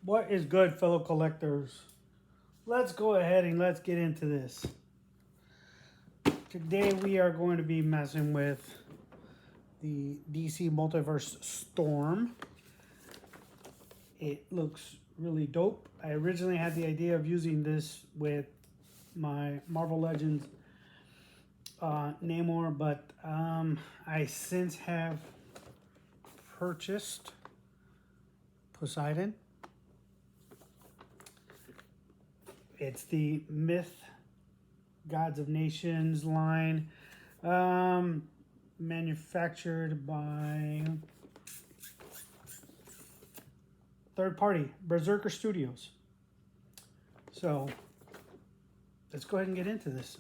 What is good, fellow collectors? Let's go ahead and let's get into this. Today we are going to be messing with the DC Multiverse Storm. It looks really dope. I originally had the idea of using this with my Marvel Legends Namor, but I since have purchased Poseidon. It's the Myth Gods of Nations line, manufactured by third party, Berserker Studios. So let's go ahead and get into this.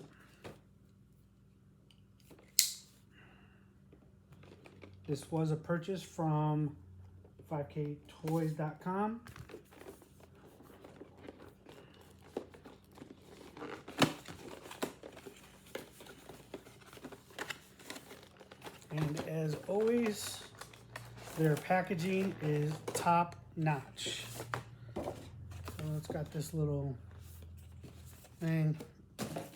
This was a purchase from 5ktoys.com. And as always, their packaging is top notch. So it's got this little thing.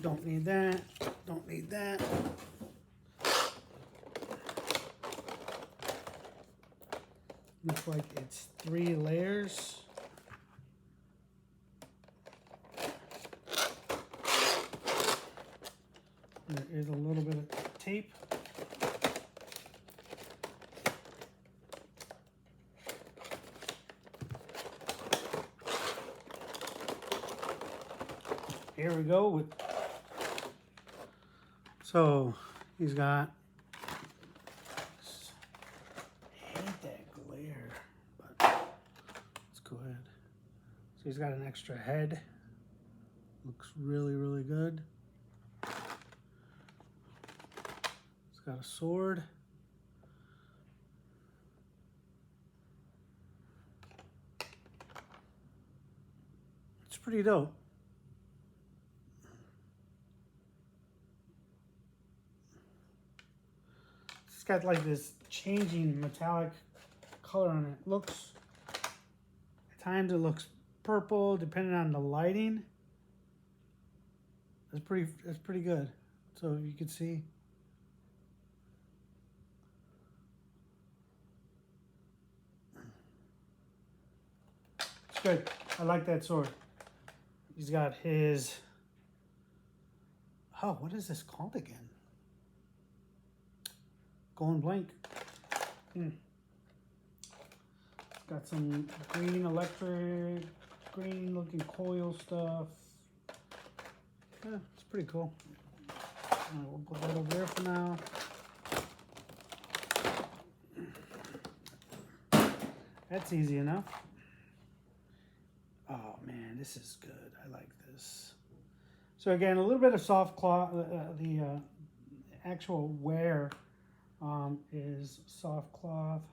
Don't need that. Don't need that. Looks like it's 3 layers. There is a little bit of tape. Here we go. So he's got, I hate that glare, but let's go ahead. So he's got an extra head. Looks really, really good. He's got a sword. It's pretty dope. It's got like this changing metallic color on it. Looks, at times it looks purple depending on the lighting. That's pretty good. So you can see. It's good. I like that sword. He's got his, oh, what is this called again? Going blank. Got some green electric, green looking coil stuff. Yeah, it's pretty cool. All right, we'll put that over there for now. That's easy enough. Oh man, this is good. I like this. So again, a little bit of soft cloth. The actual wear is soft cloth.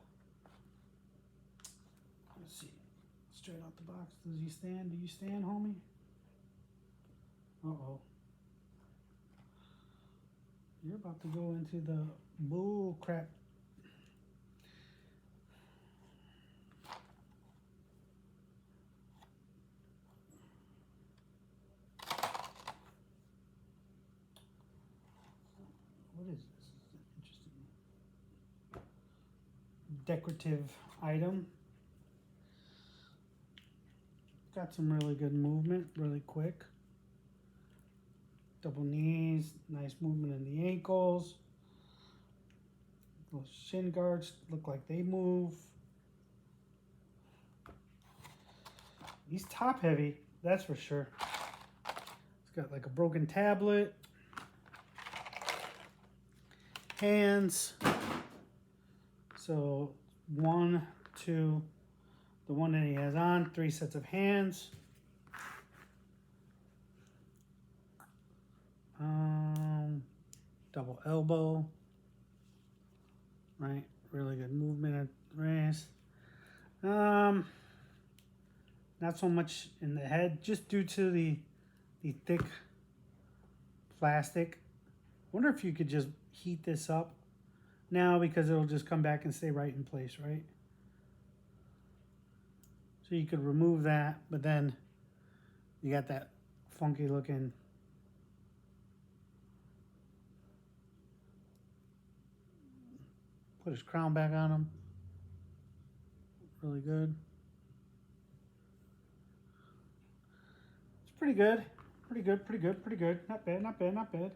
Let's see. Straight out the box. Does he stand? Do you stand, homie? Uh-oh. You're about to go into the bull crap. What is this? This is an interesting decorative item. Got some really good movement, really quick. Double knees, nice movement in the ankles. Those shin guards look like they move. He's top heavy, that's for sure. It's got like a broken tablet. Hands. So 1, 2, the one that he has on, 3 sets of hands. Double elbow, right? Really good movement at the wrist. Not so much in the head, just due to the thick plastic. Wonder if you could just heat this up now, because it'll just come back and stay right in place, right? So you could remove that, but then you got that funky looking put his crown back on him. Really good. It's pretty good. Pretty good, pretty good, pretty good. Not bad, not bad, not bad.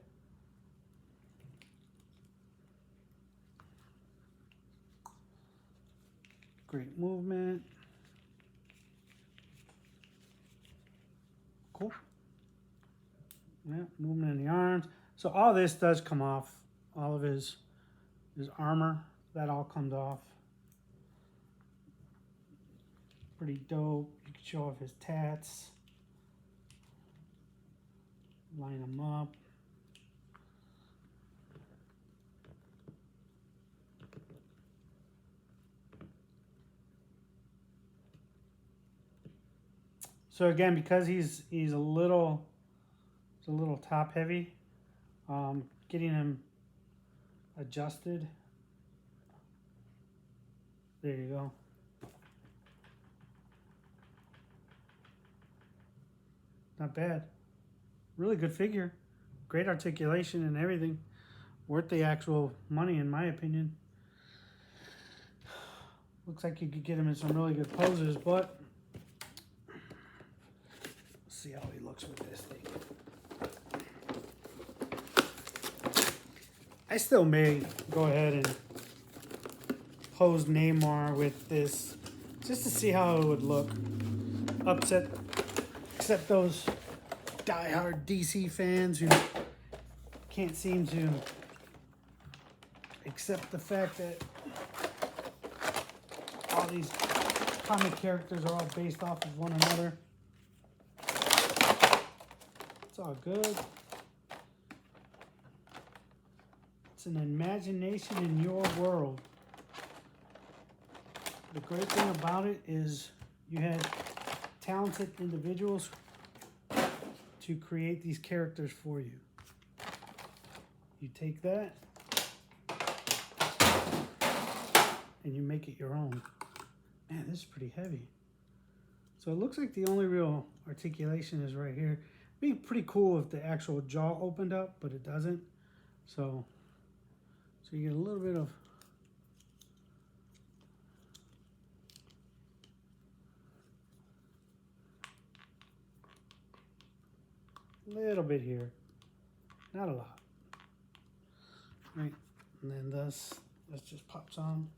Great movement. Cool. Yeah, movement in the arms. So all this does come off. All of his armor, that all comes off. Pretty dope. You can show off his tats. Line them up. So again, because he's a little top heavy, getting him adjusted. There you go. Not bad. Really good figure. Great articulation and everything. Worth the actual money, in my opinion. Looks like you could get him in some really good poses, but let's see how he looks with this thing. I still may go ahead and pose Neymar with this just to see how it would look. Except those diehard DC fans who can't seem to accept the fact that all these comic characters are all based off of one another. It's all good. It's an imagination in your world. The great thing about it is you had talented individuals to create these characters for you. You take that and you make it your own. Man, this is pretty heavy. So it looks like the only real articulation is right here. It'd be pretty cool if the actual jaw opened up, but it doesn't. So you get a little bit of here, not a lot. Right, and then this just pops on.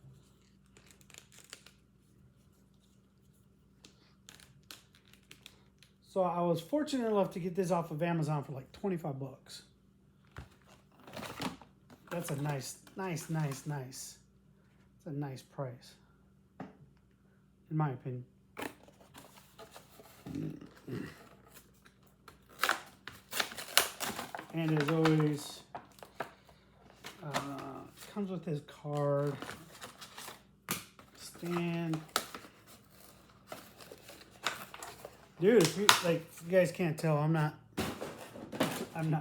So I was fortunate enough to get this off of Amazon for like 25 bucks. That's a nice. It's a nice price, in my opinion. And as always, comes with his card, stand. Dude, if you guys can't tell, I'm not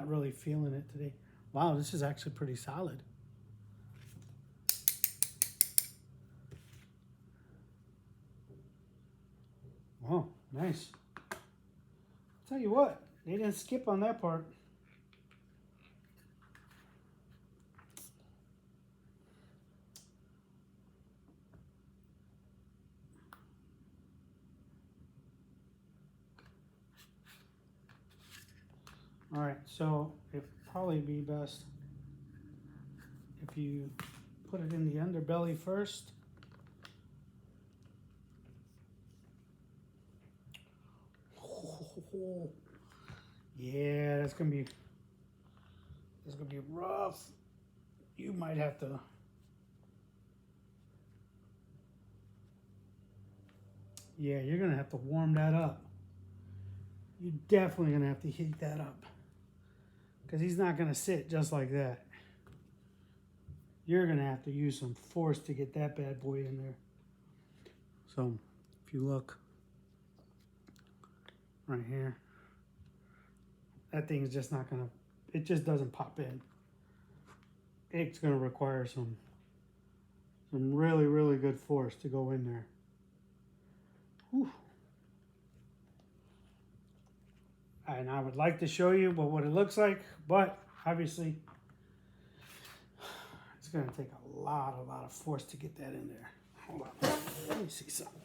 really feeling it today. Wow, this is actually pretty solid. Oh, nice. Tell you what, they didn't skip on that part. All right, so it'd probably be best if you put it in the underbelly first. Oh, yeah, that's gonna be rough. You might have to. Yeah, you're gonna have to warm that up. You're definitely gonna have to heat that up, because he's not gonna sit just like that. You're gonna have to use some force to get that bad boy in there. So if you look right here, that thing's just not gonna, it just doesn't pop in. It's gonna require some really, really good force to go in there. Whew. And I would like to show you what it looks like, but obviously it's going to take a lot of force to get that in there. Hold on. Let me see something.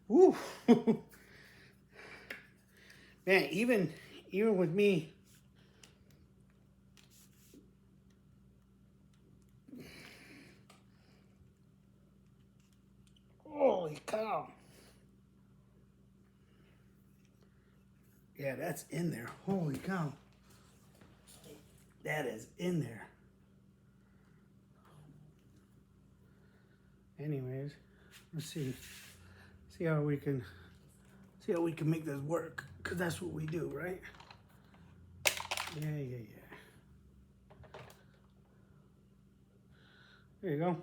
Woo! Man, even with me, holy cow. Yeah, that's in there. Holy cow. That is in there. Anyways, let's see how we can make this work, because that's what we do, right? Yeah. There you go.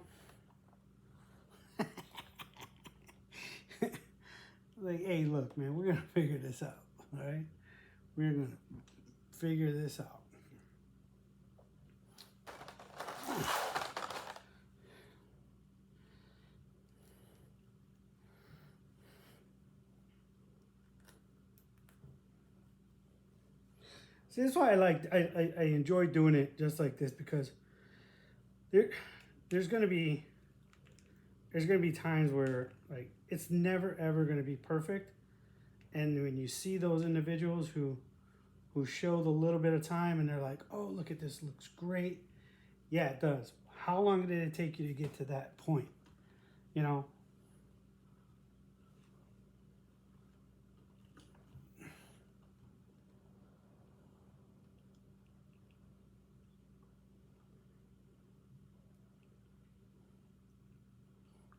Like, hey, look, man, we're gonna figure this out, all right? We're gonna figure this out. See, that's why I enjoy doing it just like this, because there's gonna be times where, like, it's never ever gonna be perfect, and when you see those individuals who show the little bit of time and they're like, oh, look at this, looks great. Yeah, it does. How long did it take you to get to that point? You know?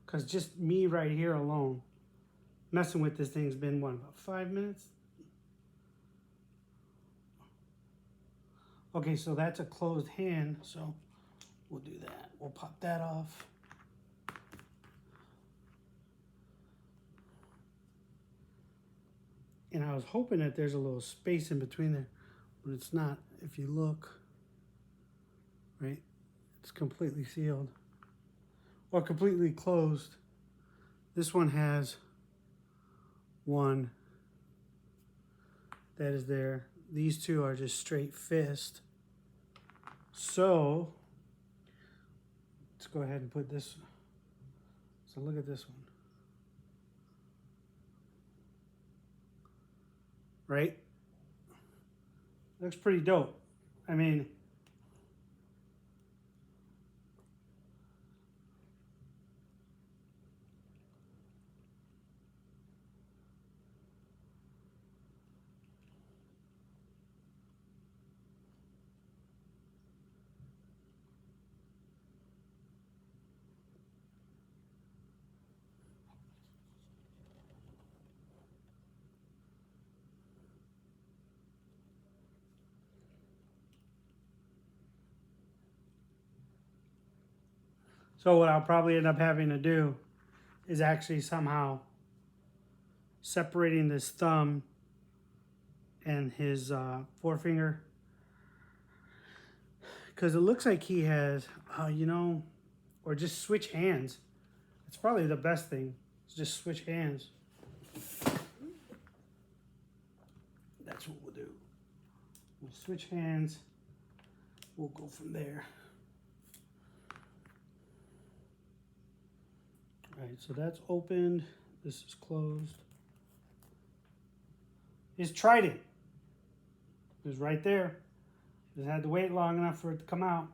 Because just me right here alone, messing with this thing's been, what, about 5 minutes? Okay, so that's a closed hand, so we'll do that. We'll pop that off. And I was hoping that there's a little space in between there, but it's not. If you look, right, it's completely sealed or completely closed. This one has one that is there. These two are just straight fist. So let's go ahead and put this. So look at this one. Right? Looks pretty dope. I mean, so what I'll probably end up having to do is actually somehow separating this thumb and his forefinger, because it looks like he has, you know, or just switch hands. It's probably the best thing. Is just switch hands. That's what we'll do. We'll switch hands. We'll go from there. All right, so that's opened. This is closed. His trident. It was right there. Just had to wait long enough for it to come out.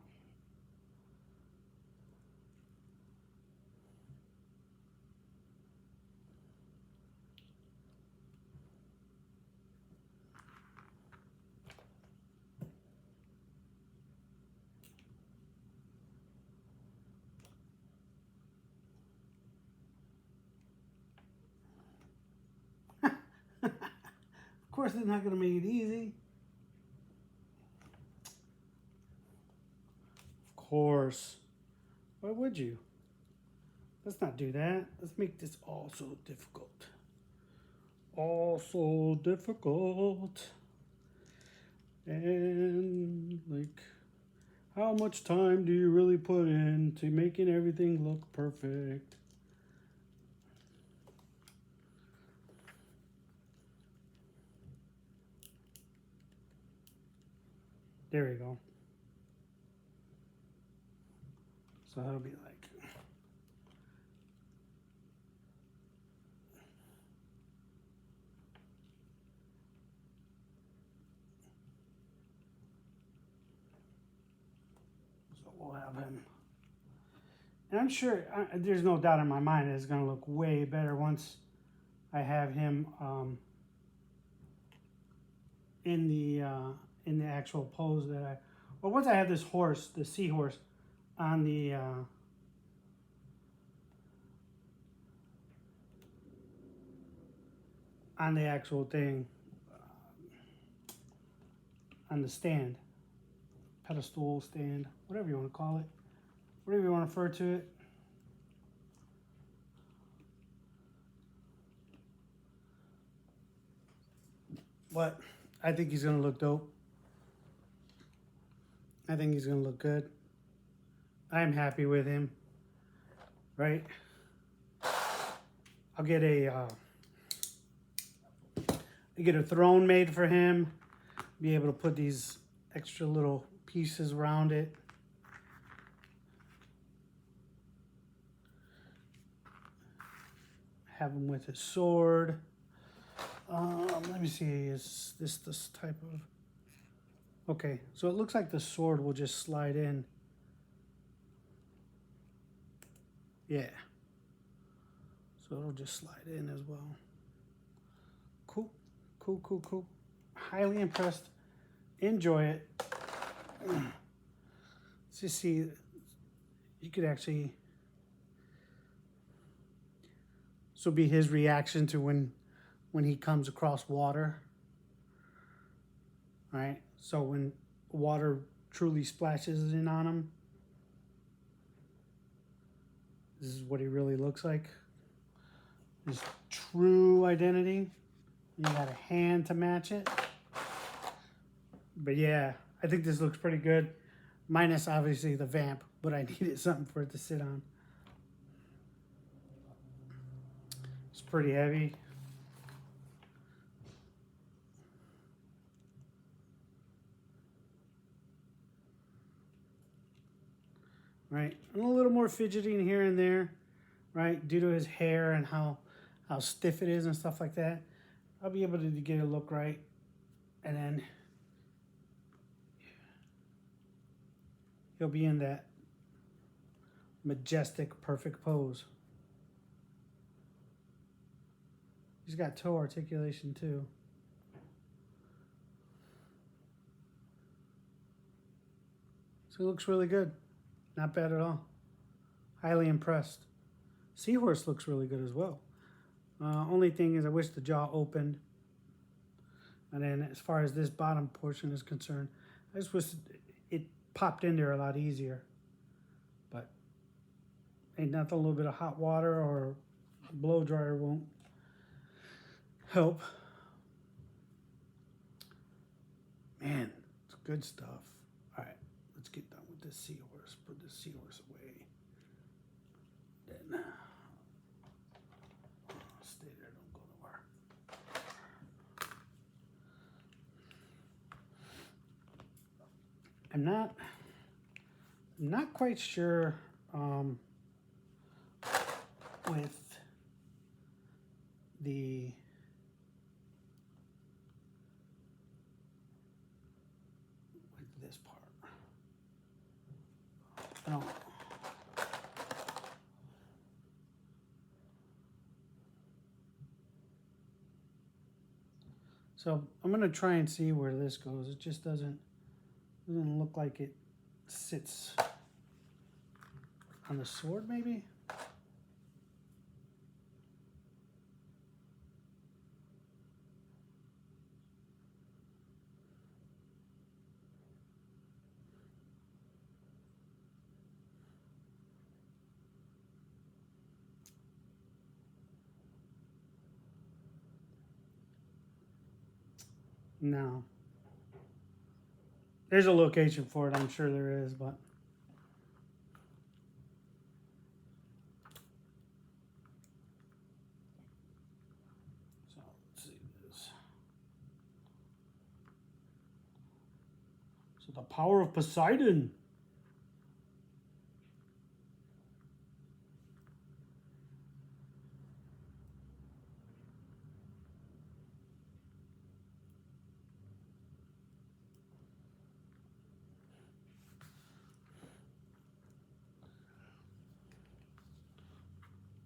Of course, it's not going to make it easy. Of course. Why would you? Let's not do that. Let's make this all so difficult. All so difficult. And, like, How much time do you really put into making everything look perfect? There we go. So that'll be like, so we'll have him. And I'm sure, there's no doubt in my mind it's going to look way better once I have him in the actual pose that I, or once I have this horse, the seahorse, on the actual thing, on the stand, pedestal stand, whatever you want to call it, whatever you want to refer to it. But I think he's going to look dope. I think he's going to look good. I'm happy with him, right? I'll get a throne made for him. Be able to put these extra little pieces around it. Have him with his sword. Let me see, is this type of... Okay, so it looks like the sword will just slide in. Yeah. So it'll just slide in as well. Cool, cool, cool, cool. Highly impressed. Enjoy it. Let's just see. You could actually... So be his reaction to when he comes across water. Right? So when water truly splashes in on him, this is what he really looks like. His true identity. You got a hand to match it. But yeah, I think this looks pretty good. Minus obviously the vamp, but I needed something for it to sit on. It's pretty heavy. Right, and a little more fidgeting here and there, right, due to his hair and how stiff it is and stuff like that. I'll be able to get it look right, and then he'll be in that majestic, perfect pose. He's got toe articulation too. So it looks really good. Not bad at all. Highly impressed. Seahorse looks really good as well. Only thing is I wish the jaw opened. And then as far as this bottom portion is concerned, I just wish it popped in there a lot easier. But ain't nothing, a little bit of hot water or a blow dryer won't help. Man, it's good stuff. All right, let's get done with this seahorse. Put this seahorse away. Then stay there, don't go nowhere. I'm not quite sure with this part. I don't. So I'm gonna try and see where this goes. It just doesn't look like it sits on the sword, maybe? No. There's a location for it, I'm sure there is, but so let's see this. So the power of Poseidon.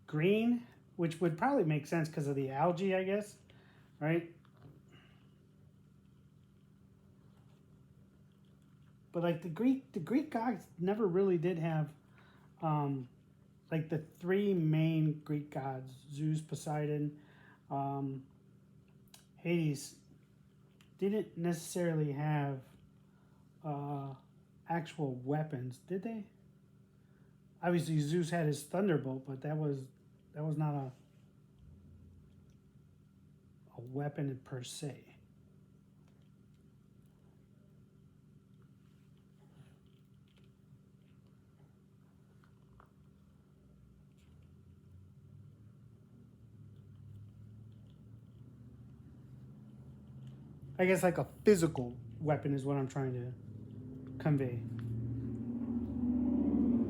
Green, which would probably make sense because of the algae, I guess, right? But like the Greek gods never really did have, like the three main Greek gods: Zeus, Poseidon, Hades. Didn't necessarily have actual weapons, did they? Obviously, Zeus had his thunderbolt, but that was not a weapon per se. I guess like a physical weapon is what I'm trying to convey.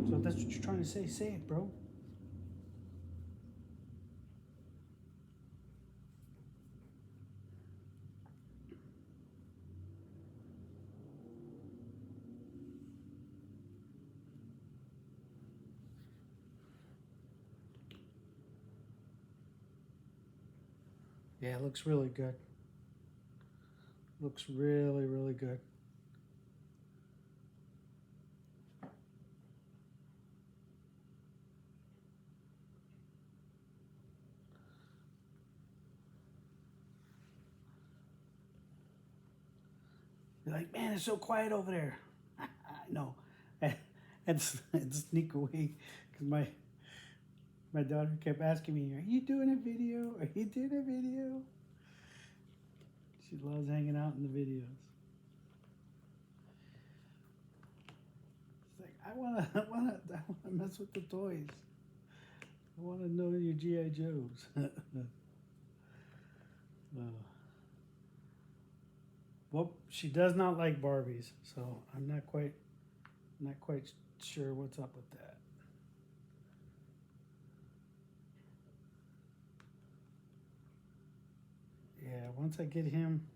So if that's what you're trying to say it, bro. Yeah, it looks really good. Looks really, really good. You're like, man, it's so quiet over there. I know. And sneak away because my daughter kept asking me, "Are you doing a video? Are you doing a video?" She loves hanging out in the videos. It's like I wanna mess with the toys. I wanna know your GI Joes. Well, she does not like Barbies, so I'm not quite sure what's up with that. Yeah, once I get him,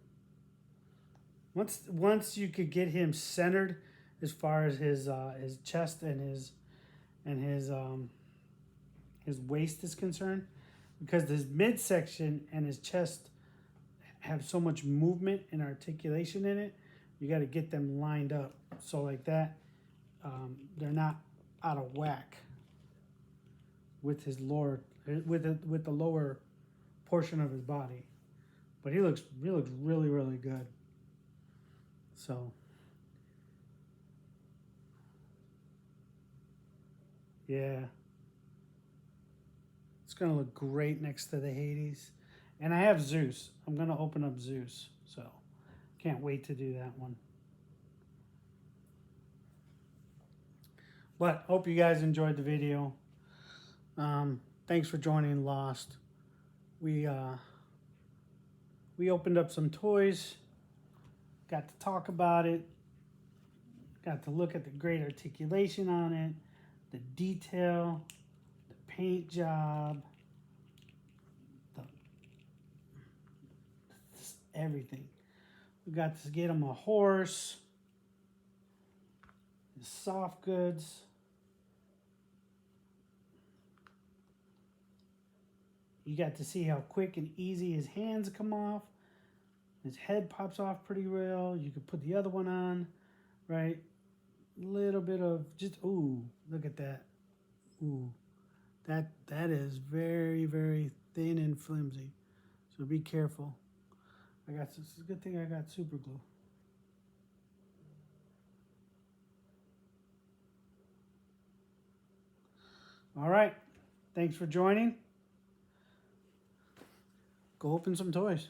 once you could get him centered as far as his chest and his waist is concerned, because his midsection and his chest have so much movement and articulation in it, you got to get them lined up so like that they're not out of whack with his lower with the lower portion of his body. But he looks really, really good. So yeah, it's gonna look great next to the Hades. And I have Zeus. I'm gonna open up Zeus, so can't wait to do that one. But hope you guys enjoyed the video. Thanks for joining Lost. We opened up some toys, got to talk about it, got to look at the great articulation on it, the detail, the paint job, everything. We got to get him a horse, his soft goods. You got to see how quick and easy his hands come off. His head pops off pretty well. You could put the other one on, right? A little bit of just, ooh, look at that. Ooh, that is very, very thin and flimsy. So be careful. It's a good thing I got super glue. All right. Thanks for joining. Go open some toys.